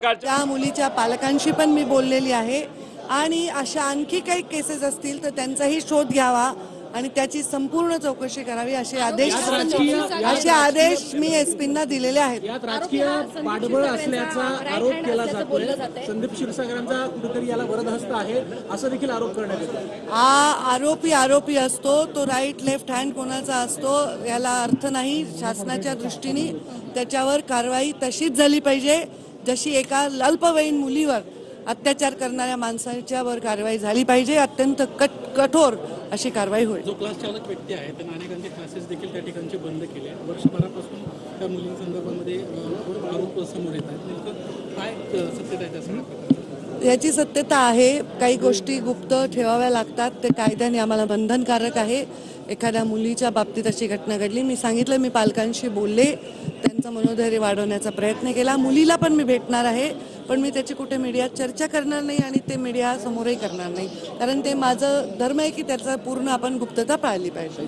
त्या मुलीच्या पालकांशी पण मी बोललेली आहे आणि अशा आणखी काही केसेस असतील तर त्यांचाही शोध घ्यावा आणि त्याची संपूर्ण चौकशी करावी असे आदेश मी एसपींना दिलेले आहेत। यात राजकीय पाठबळ असल्याचा आरोप केला जातोय। संदीप क्षीरसागरांचा कुठेतरी याला वरदहस्त आहे असं देखील आरोप करण्यात येतो। आरोपी असतो तो राईट लेफ्ट हँड कोणाचा असतो याला अर्थ नाही। शासनाच्या दृष्टीने त्याच्यावर कारवाई तशीच झाली पाहिजे जशी एका अल्पवयीन मुलीवर अत्याचार करणाऱ्या माणसाच्या वर कारवाई झाली पाहिजे। अत्यंत कठोर अशी कारवाई होईल। जो क्लास चालक व्यक्ती आहे त्यांना अनेकांचे क्लासेस देखील त्या ठिकाणचे बंद केले। वर्षभरापासून त्या मुलींसंदर्भामध्ये आरोप समोर येत आहेत। नेमकं काय सत्यता आहे त्या सगळ्या? याची सत्यता आहे। काही गोष्टी गुप्त ठेवाव्या लागतात ते कायद्याने आम्हाला बंधनकारक आहे। एखाद्या मुलीच्या बाबतीत अशी घटना घडली मी सांगितलं मी पालकांशी बोलले त्यांचं मनोधैर्य वाढवण्याचा प्रयत्न केला। मुलीला पण मी भेटणार आहे पण मी त्याची कुठे मीडियात चर्चा करणार नाही आणि ते मीडिया समोरही करणार नाही कारण ते माझं धर्म आहे की त्याचा पूर्ण आपण गुप्तता पाळली पाहिजे।